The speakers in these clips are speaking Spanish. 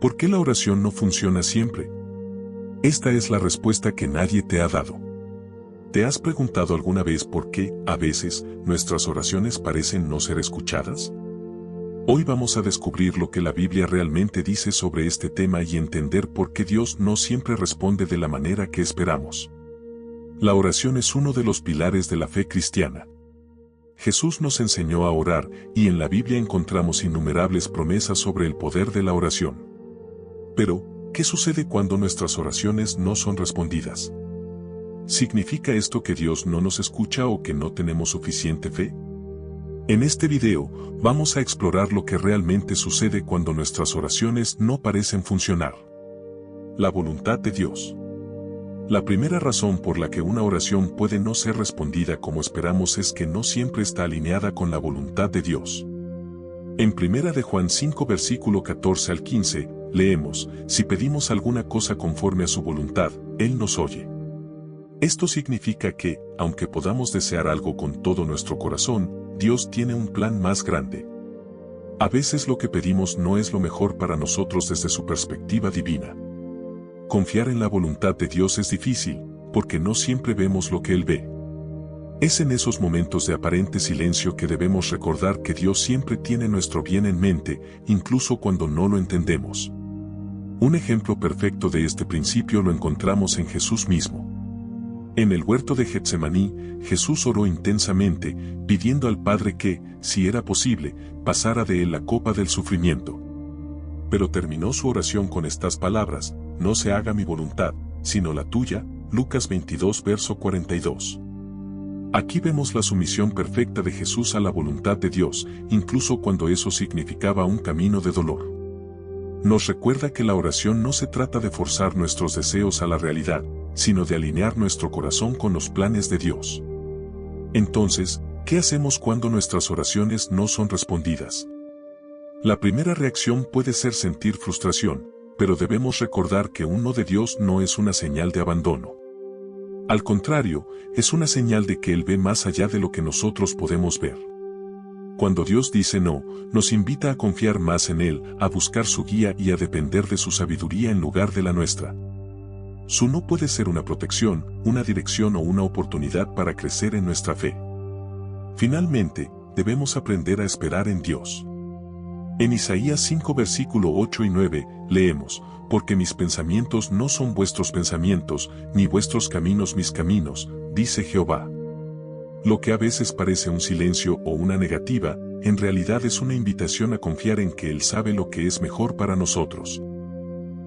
¿Por qué la oración no funciona siempre? Esta es la respuesta que nadie te ha dado. ¿Te has preguntado alguna vez por qué, a veces, nuestras oraciones parecen no ser escuchadas? Hoy vamos a descubrir lo que la Biblia realmente dice sobre este tema y entender por qué Dios no siempre responde de la manera que esperamos. La oración es uno de los pilares de la fe cristiana. Jesús nos enseñó a orar, y en la Biblia encontramos innumerables promesas sobre el poder de la oración. Pero, ¿qué sucede cuando nuestras oraciones no son respondidas? ¿Significa esto que Dios no nos escucha o que no tenemos suficiente fe? En este video, vamos a explorar lo que realmente sucede cuando nuestras oraciones no parecen funcionar. La voluntad de Dios. La primera razón por la que una oración puede no ser respondida como esperamos es que no siempre está alineada con la voluntad de Dios. En 1 de Juan 5 versículo 14 al 15, leemos, si pedimos alguna cosa conforme a su voluntad, Él nos oye. Esto significa que, aunque podamos desear algo con todo nuestro corazón, Dios tiene un plan más grande. A veces lo que pedimos no es lo mejor para nosotros desde su perspectiva divina. Confiar en la voluntad de Dios es difícil, porque no siempre vemos lo que Él ve. Es en esos momentos de aparente silencio que debemos recordar que Dios siempre tiene nuestro bien en mente, incluso cuando no lo entendemos. Un ejemplo perfecto de este principio lo encontramos en Jesús mismo. En el huerto de Getsemaní, Jesús oró intensamente, pidiendo al Padre que, si era posible, pasara de él la copa del sufrimiento. Pero terminó su oración con estas palabras, no se haga mi voluntad, sino la tuya, Lucas 22 verso 42. Aquí vemos la sumisión perfecta de Jesús a la voluntad de Dios, incluso cuando eso significaba un camino de dolor. Nos recuerda que la oración no se trata de forzar nuestros deseos a la realidad, sino de alinear nuestro corazón con los planes de Dios. Entonces, ¿qué hacemos cuando nuestras oraciones no son respondidas? La primera reacción puede ser sentir frustración, pero debemos recordar que un no de Dios no es una señal de abandono. Al contrario, es una señal de que Él ve más allá de lo que nosotros podemos ver. Cuando Dios dice no, nos invita a confiar más en Él, a buscar su guía y a depender de su sabiduría en lugar de la nuestra. Su no puede ser una protección, una dirección o una oportunidad para crecer en nuestra fe. Finalmente, debemos aprender a esperar en Dios. En Isaías 5 versículo 8 y 9, leemos, porque mis pensamientos no son vuestros pensamientos, ni vuestros caminos mis caminos, dice Jehová. Lo que a veces parece un silencio o una negativa, en realidad es una invitación a confiar en que Él sabe lo que es mejor para nosotros.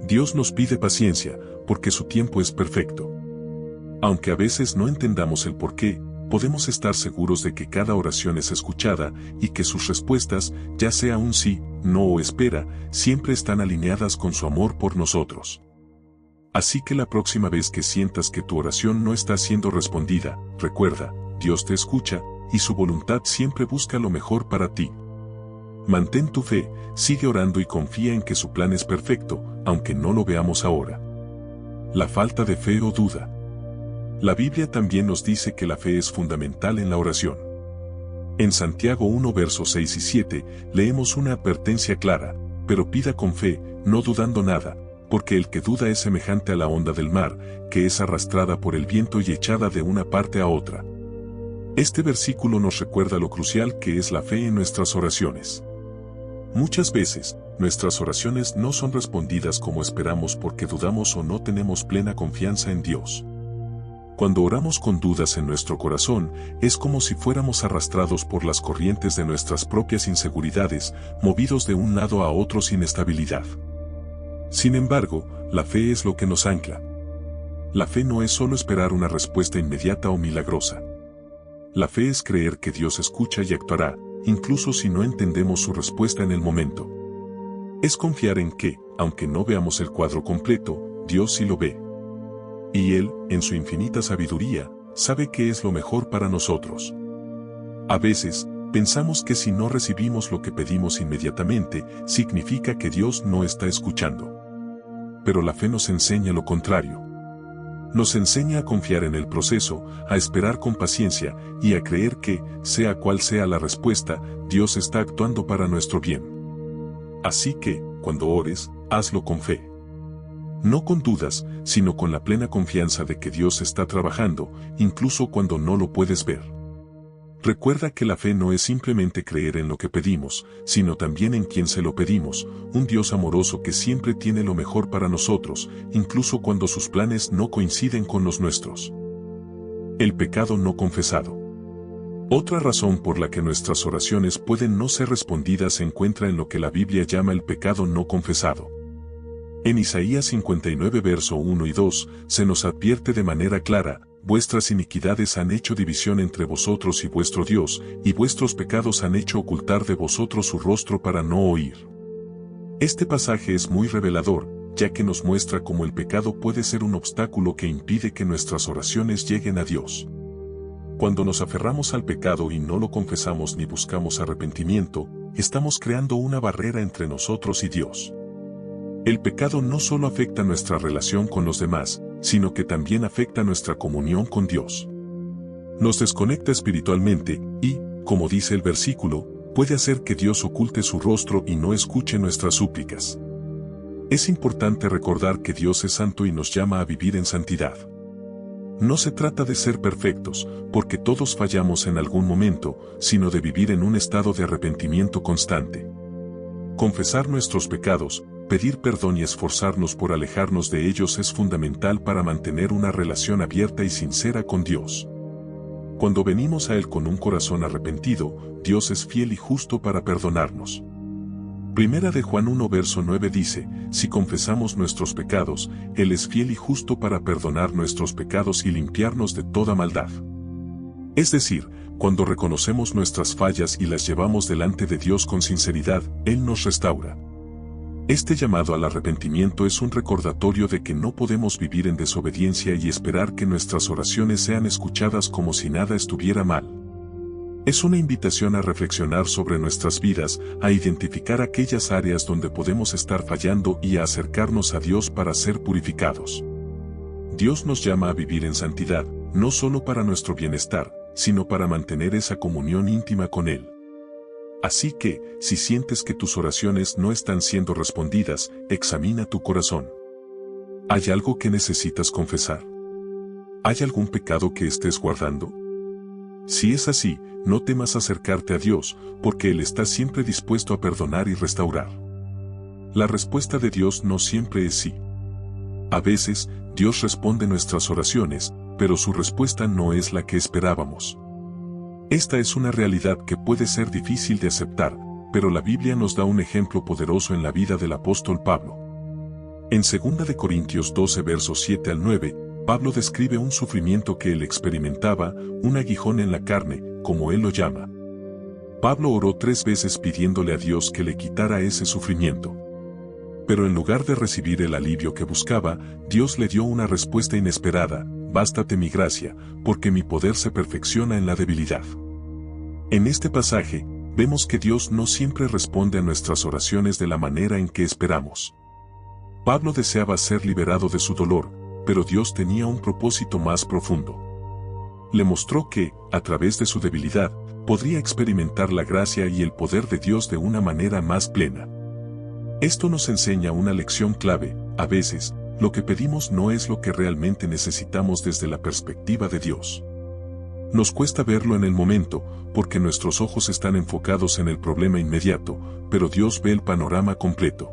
Dios nos pide paciencia, porque su tiempo es perfecto. Aunque a veces no entendamos el porqué, podemos estar seguros de que cada oración es escuchada y que sus respuestas, ya sea un sí, no o espera, siempre están alineadas con su amor por nosotros. Así que la próxima vez que sientas que tu oración no está siendo respondida, recuerda, Dios te escucha, y su voluntad siempre busca lo mejor para ti. Mantén tu fe, sigue orando y confía en que su plan es perfecto, aunque no lo veamos ahora. La falta de fe o duda. La Biblia también nos dice que la fe es fundamental en la oración. En Santiago 1 versos 6 y 7, leemos una advertencia clara, pero pida con fe, no dudando nada, porque el que duda es semejante a la onda del mar, que es arrastrada por el viento y echada de una parte a otra. Este versículo nos recuerda lo crucial que es la fe en nuestras oraciones. Muchas veces, nuestras oraciones no son respondidas como esperamos porque dudamos o no tenemos plena confianza en Dios. Cuando oramos con dudas en nuestro corazón, es como si fuéramos arrastrados por las corrientes de nuestras propias inseguridades, movidos de un lado a otro sin estabilidad. Sin embargo, la fe es lo que nos ancla. La fe no es solo esperar una respuesta inmediata o milagrosa. La fe es creer que Dios escucha y actuará, incluso si no entendemos su respuesta en el momento. Es confiar en que, aunque no veamos el cuadro completo, Dios sí lo ve. Y Él, en su infinita sabiduría, sabe qué es lo mejor para nosotros. A veces, pensamos que si no recibimos lo que pedimos inmediatamente, significa que Dios no está escuchando. Pero la fe nos enseña lo contrario. Nos enseña a confiar en el proceso, a esperar con paciencia y a creer que, sea cual sea la respuesta, Dios está actuando para nuestro bien. Así que, cuando ores, hazlo con fe. No con dudas, sino con la plena confianza de que Dios está trabajando, incluso cuando no lo puedes ver. Recuerda que la fe no es simplemente creer en lo que pedimos, sino también en quien se lo pedimos, un Dios amoroso que siempre tiene lo mejor para nosotros, incluso cuando sus planes no coinciden con los nuestros. El pecado no confesado. Otra razón por la que nuestras oraciones pueden no ser respondidas se encuentra en lo que la Biblia llama el pecado no confesado. En Isaías 59 verso 1 y 2, se nos advierte de manera clara: vuestras iniquidades han hecho división entre vosotros y vuestro Dios, y vuestros pecados han hecho ocultar de vosotros su rostro para no oír. Este pasaje es muy revelador, ya que nos muestra cómo el pecado puede ser un obstáculo que impide que nuestras oraciones lleguen a Dios. Cuando nos aferramos al pecado y no lo confesamos ni buscamos arrepentimiento, estamos creando una barrera entre nosotros y Dios. El pecado no solo afecta nuestra relación con los demás, sino que también afecta nuestra comunión con Dios. Nos desconecta espiritualmente y, como dice el versículo, puede hacer que Dios oculte su rostro y no escuche nuestras súplicas. Es importante recordar que Dios es santo y nos llama a vivir en santidad. No se trata de ser perfectos, porque todos fallamos en algún momento, sino de vivir en un estado de arrepentimiento constante. Confesar nuestros pecados, pedir perdón y esforzarnos por alejarnos de ellos es fundamental para mantener una relación abierta y sincera con Dios. Cuando venimos a Él con un corazón arrepentido, Dios es fiel y justo para perdonarnos. Primera de Juan 1 verso 9 dice: si confesamos nuestros pecados, Él es fiel y justo para perdonar nuestros pecados y limpiarnos de toda maldad. Es decir, cuando reconocemos nuestras fallas y las llevamos delante de Dios con sinceridad, Él nos restaura. Este llamado al arrepentimiento es un recordatorio de que no podemos vivir en desobediencia y esperar que nuestras oraciones sean escuchadas como si nada estuviera mal. Es una invitación a reflexionar sobre nuestras vidas, a identificar aquellas áreas donde podemos estar fallando y a acercarnos a Dios para ser purificados. Dios nos llama a vivir en santidad, no solo para nuestro bienestar, sino para mantener esa comunión íntima con Él. Así que, si sientes que tus oraciones no están siendo respondidas, examina tu corazón. ¿Hay algo que necesitas confesar? ¿Hay algún pecado que estés guardando? Si es así, no temas acercarte a Dios, porque Él está siempre dispuesto a perdonar y restaurar. La respuesta de Dios no siempre es sí. A veces, Dios responde nuestras oraciones, pero su respuesta no es la que esperábamos. Esta es una realidad que puede ser difícil de aceptar, pero la Biblia nos da un ejemplo poderoso en la vida del apóstol Pablo. En 2 de Corintios 12 versos 7 al 9, Pablo describe un sufrimiento que él experimentaba, un aguijón en la carne, como él lo llama. Pablo oró 3 veces pidiéndole a Dios que le quitara ese sufrimiento. Pero en lugar de recibir el alivio que buscaba, Dios le dio una respuesta inesperada: bástate mi gracia, porque mi poder se perfecciona en la debilidad. En este pasaje, vemos que Dios no siempre responde a nuestras oraciones de la manera en que esperamos. Pablo deseaba ser liberado de su dolor, pero Dios tenía un propósito más profundo. Le mostró que, a través de su debilidad, podría experimentar la gracia y el poder de Dios de una manera más plena. Esto nos enseña una lección clave: a veces, lo que pedimos no es lo que realmente necesitamos desde la perspectiva de Dios. Nos cuesta verlo en el momento, porque nuestros ojos están enfocados en el problema inmediato, pero Dios ve el panorama completo.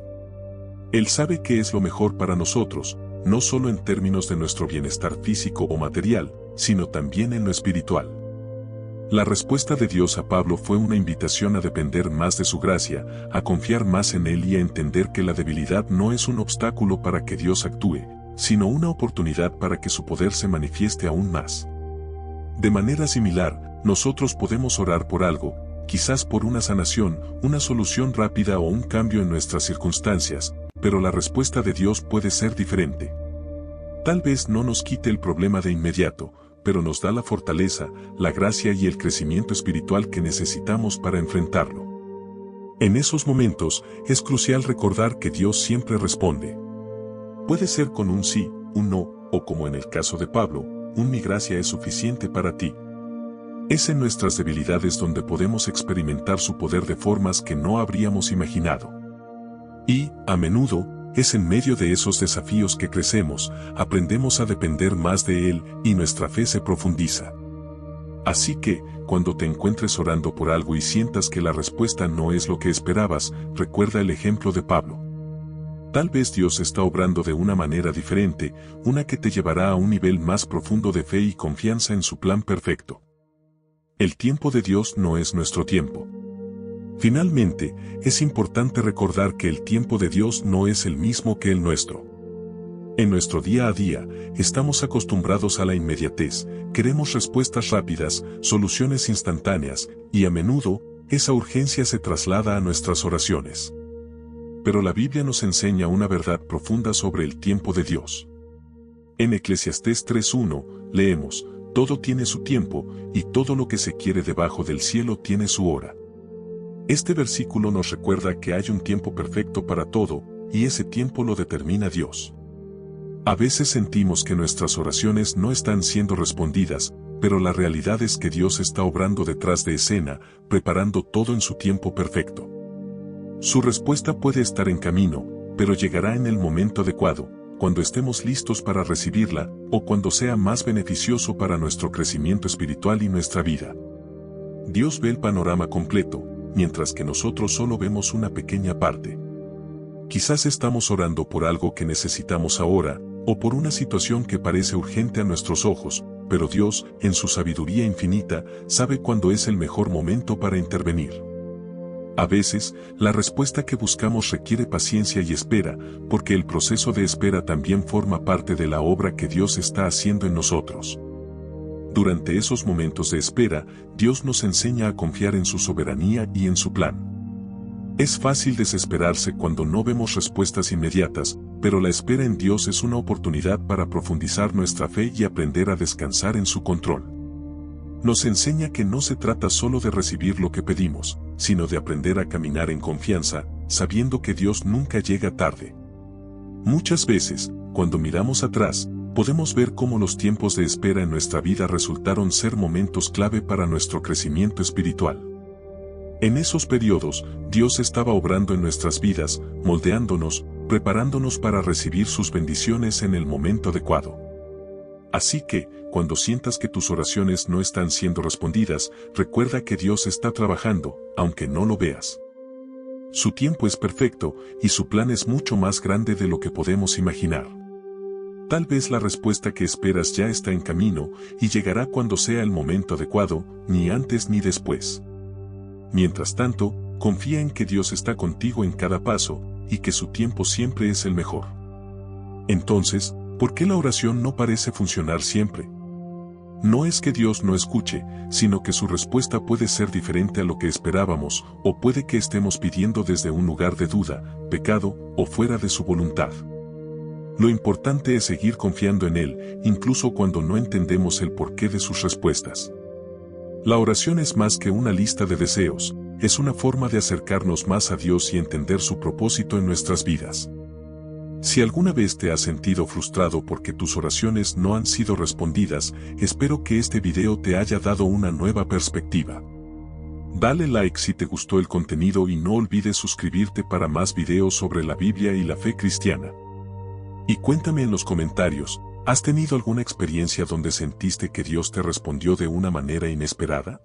Él sabe qué es lo mejor para nosotros, no solo en términos de nuestro bienestar físico o material, sino también en lo espiritual. La respuesta de Dios a Pablo fue una invitación a depender más de su gracia, a confiar más en Él y a entender que la debilidad no es un obstáculo para que Dios actúe, sino una oportunidad para que su poder se manifieste aún más. De manera similar, nosotros podemos orar por algo, quizás por una sanación, una solución rápida o un cambio en nuestras circunstancias, pero la respuesta de Dios puede ser diferente. Tal vez no nos quite el problema de inmediato, pero nos da la fortaleza, la gracia y el crecimiento espiritual que necesitamos para enfrentarlo. En esos momentos, es crucial recordar que Dios siempre responde. Puede ser con un sí, un no, o como en el caso de Pablo, un mi gracia es suficiente para ti. Es en nuestras debilidades donde podemos experimentar su poder de formas que no habríamos imaginado. Y, a menudo, es en medio de esos desafíos que crecemos, aprendemos a depender más de Él y nuestra fe se profundiza. Así que, cuando te encuentres orando por algo y sientas que la respuesta no es lo que esperabas, recuerda el ejemplo de Pablo. Tal vez Dios está obrando de una manera diferente, una que te llevará a un nivel más profundo de fe y confianza en su plan perfecto. El tiempo de Dios no es nuestro tiempo. Finalmente, es importante recordar que el tiempo de Dios no es el mismo que el nuestro. En nuestro día a día, estamos acostumbrados a la inmediatez, queremos respuestas rápidas, soluciones instantáneas, y a menudo, esa urgencia se traslada a nuestras oraciones. Pero la Biblia nos enseña una verdad profunda sobre el tiempo de Dios. En Eclesiastés 3:1, leemos, todo tiene su tiempo, y todo lo que se quiere debajo del cielo tiene su hora. Este versículo nos recuerda que hay un tiempo perfecto para todo, y ese tiempo lo determina Dios. A veces sentimos que nuestras oraciones no están siendo respondidas, pero la realidad es que Dios está obrando detrás de escena, preparando todo en su tiempo perfecto. Su respuesta puede estar en camino, pero llegará en el momento adecuado, cuando estemos listos para recibirla, o cuando sea más beneficioso para nuestro crecimiento espiritual y nuestra vida. Dios ve el panorama completo, mientras que nosotros solo vemos una pequeña parte. Quizás estamos orando por algo que necesitamos ahora, o por una situación que parece urgente a nuestros ojos, pero Dios, en su sabiduría infinita, sabe cuándo es el mejor momento para intervenir. A veces, la respuesta que buscamos requiere paciencia y espera, porque el proceso de espera también forma parte de la obra que Dios está haciendo en nosotros. Durante esos momentos de espera, Dios nos enseña a confiar en su soberanía y en su plan. Es fácil desesperarse cuando no vemos respuestas inmediatas, pero la espera en Dios es una oportunidad para profundizar nuestra fe y aprender a descansar en su control. Nos enseña que no se trata solo de recibir lo que pedimos, sino de aprender a caminar en confianza, sabiendo que Dios nunca llega tarde. Muchas veces, cuando miramos atrás, podemos ver cómo los tiempos de espera en nuestra vida resultaron ser momentos clave para nuestro crecimiento espiritual. En esos periodos, Dios estaba obrando en nuestras vidas, moldeándonos, preparándonos para recibir sus bendiciones en el momento adecuado. Así que, cuando sientas que tus oraciones no están siendo respondidas, recuerda que Dios está trabajando, aunque no lo veas. Su tiempo es perfecto, y su plan es mucho más grande de lo que podemos imaginar. Tal vez la respuesta que esperas ya está en camino, y llegará cuando sea el momento adecuado, ni antes ni después. Mientras tanto, confía en que Dios está contigo en cada paso, y que su tiempo siempre es el mejor. Entonces, ¿por qué la oración no parece funcionar siempre? No es que Dios no escuche, sino que su respuesta puede ser diferente a lo que esperábamos, o puede que estemos pidiendo desde un lugar de duda, pecado, o fuera de su voluntad. Lo importante es seguir confiando en Él, incluso cuando no entendemos el porqué de sus respuestas. La oración es más que una lista de deseos, es una forma de acercarnos más a Dios y entender su propósito en nuestras vidas. Si alguna vez te has sentido frustrado porque tus oraciones no han sido respondidas, espero que este video te haya dado una nueva perspectiva. Dale like si te gustó el contenido y no olvides suscribirte para más videos sobre la Biblia y la fe cristiana. Y cuéntame en los comentarios, ¿has tenido alguna experiencia donde sentiste que Dios te respondió de una manera inesperada?